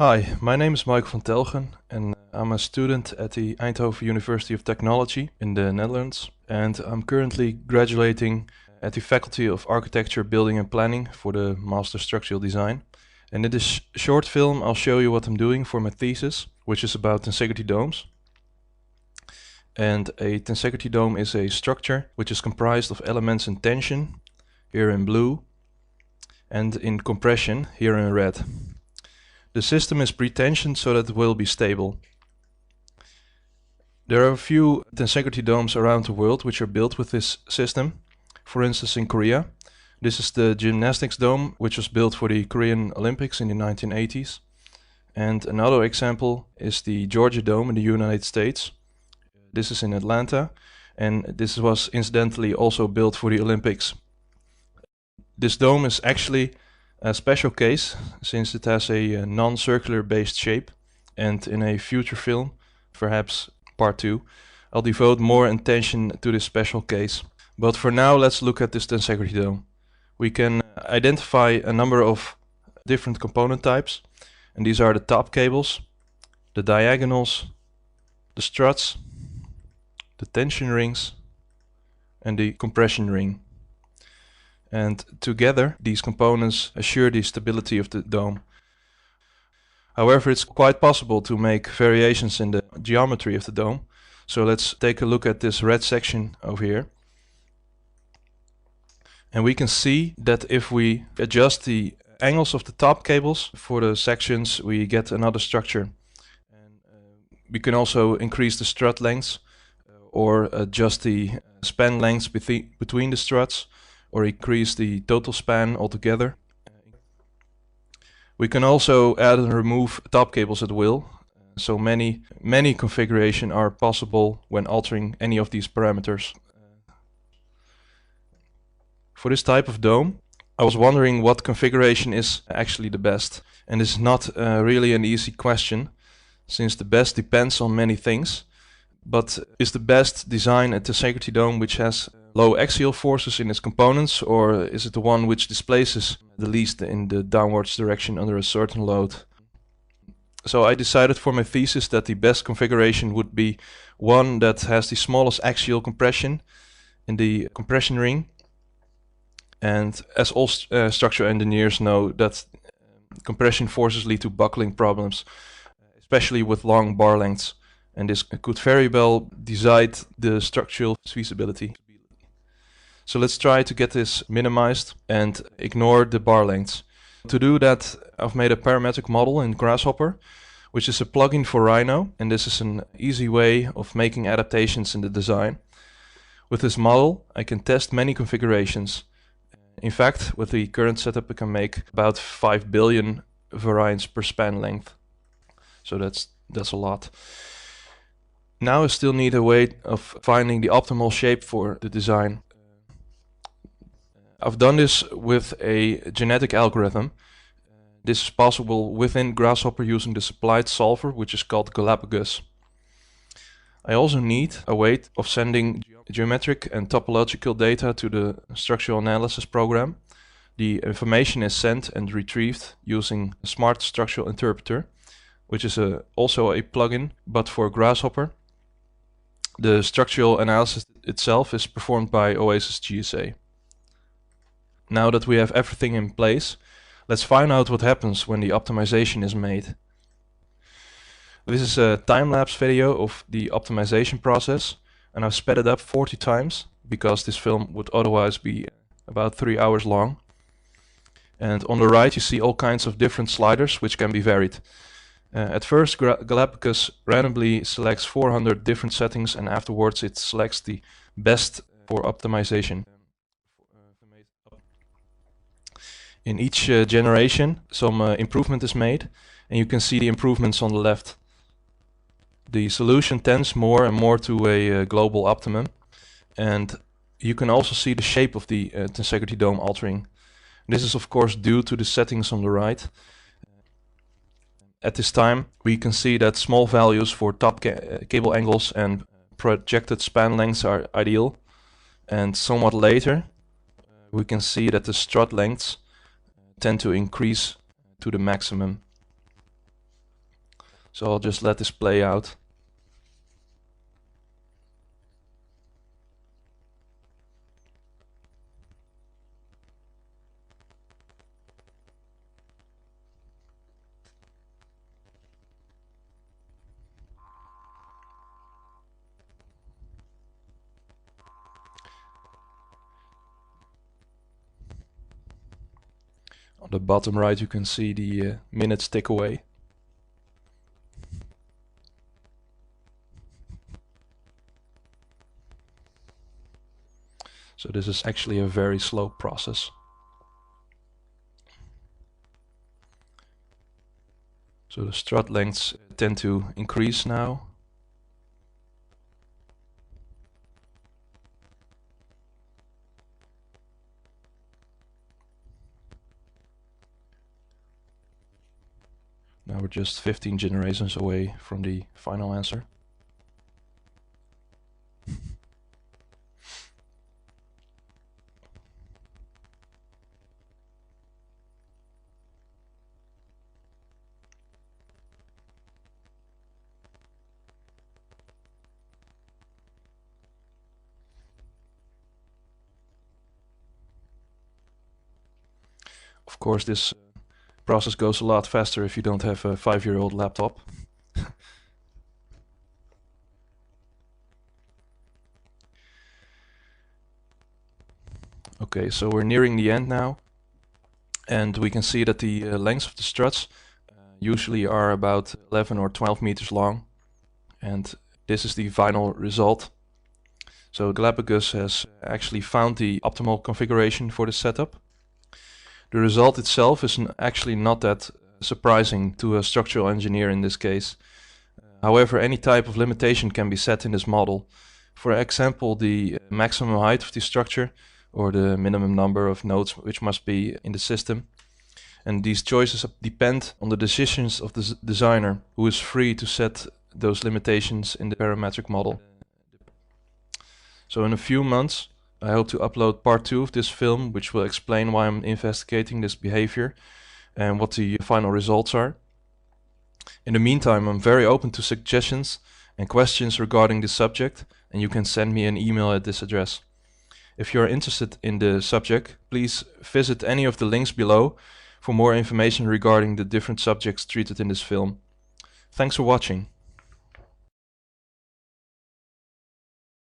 Hi, my name is Mike van Telgen and I'm a student at the Eindhoven University of Technology in the Netherlands, and I'm currently graduating at the Faculty of Architecture, Building and Planning for the Master Structural Design. And in this short film I'll show you what I'm doing for my thesis, which is about tensegrity domes. And a tensegrity dome is a structure which is comprised of elements in tension, here in blue, and in compression, here in red. The system is pre-tensioned so that it will be stable. There are a few tensegrity domes around the world which are built with this system. For instance, in Korea. This is the gymnastics dome, which was built for the Korean Olympics in the 1980s. And another example is the Georgia Dome in the United States. This is in Atlanta, and this was incidentally also built for the Olympics. This dome is actually a special case, since it has a non-circular based shape, and in a future film, perhaps part 2, I'll devote more attention to this special case. But for now, let's look at this tensegrity dome. We can identify a number of different component types, and these are the top cables, the diagonals, the struts, the tension rings, and the compression ring. And together these components assure the stability of the dome. However, it's quite possible to make variations in the geometry of the dome. So let's take a look at this red section over here. And we can see that if we adjust the angles of the top cables for the sections, we get another structure. And we can also increase the strut lengths or adjust the span lengths between the struts, or increase the total span altogether. We can also add and remove top cables at will, so many configurations are possible when altering any of these parameters. For this type of dome, I was wondering what configuration is actually the best, and this is not really an easy question, since the best depends on many things. But is the best design a tensegrity dome which has low axial forces in its components, or is it the one which displaces the least in the downwards direction under a certain load? So I decided for my thesis that the best configuration would be one that has the smallest axial compression in the compression ring. And as all structural engineers know, that compression forces lead to buckling problems, especially with long bar lengths. And this could very well decide the structural feasibility. So let's try to get this minimized and ignore the bar lengths. To do that, I've made a parametric model in Grasshopper, which is a plugin for Rhino, and this is an easy way of making adaptations in the design. With this model, I can test many configurations. In fact, with the current setup, I can make about 5 billion variants per span length. So that's a lot. Now I still need a way of finding the optimal shape for the design. I've done this with a genetic algorithm. This is possible within Grasshopper using the supplied solver, which is called Galapagos. I also need a way of sending geometric and topological data to the structural analysis program. The information is sent and retrieved using a smart structural interpreter, which is also a plugin, but for Grasshopper. The structural analysis itself is performed by Oasys GSA. Now that we have everything in place, let's find out what happens when the optimization is made. This is a time-lapse video of the optimization process, and I've sped it up 40 times because this film would otherwise be about 3 hours long. And on the right you see all kinds of different sliders which can be varied. At first Galapagos randomly selects 400 different settings, and afterwards it selects the best for optimization. In each generation some improvement is made, and you can see the improvements on the left. The solution tends more and more to a global optimum, and you can also see the shape of the tensegrity dome altering. This is of course due to the settings on the right. At this time we can see that small values for top cable angles and projected span lengths are ideal, and somewhat later we can see that the strut lengths tend to increase to the maximum. So I'll just let this play out. On the bottom right you can see the minutes tick away. So this is actually a very slow process. So the strut lengths tend to increase now. Now we're just 15 generations away from the final answer. Of course, this process goes a lot faster if you don't have a 5-year-old laptop. Okay, so we're nearing the end now, and we can see that the lengths of the struts usually are about 11 or 12 meters long, and this is the final result. So Galapagos has actually found the optimal configuration for the setup. The result itself is actually not that surprising to a structural engineer in this case. However, any type of limitation can be set in this model. For example, the maximum height of the structure or the minimum number of nodes which must be in the system. And these choices depend on the decisions of the designer, who is free to set those limitations in the parametric model. So in a few months, I hope to upload part 2 of this film, which will explain why I'm investigating this behavior and what the final results are. In the meantime, I'm very open to suggestions and questions regarding this subject, and you can send me an email at this address. If you are interested in the subject, please visit any of the links below for more information regarding the different subjects treated in this film. Thanks for watching.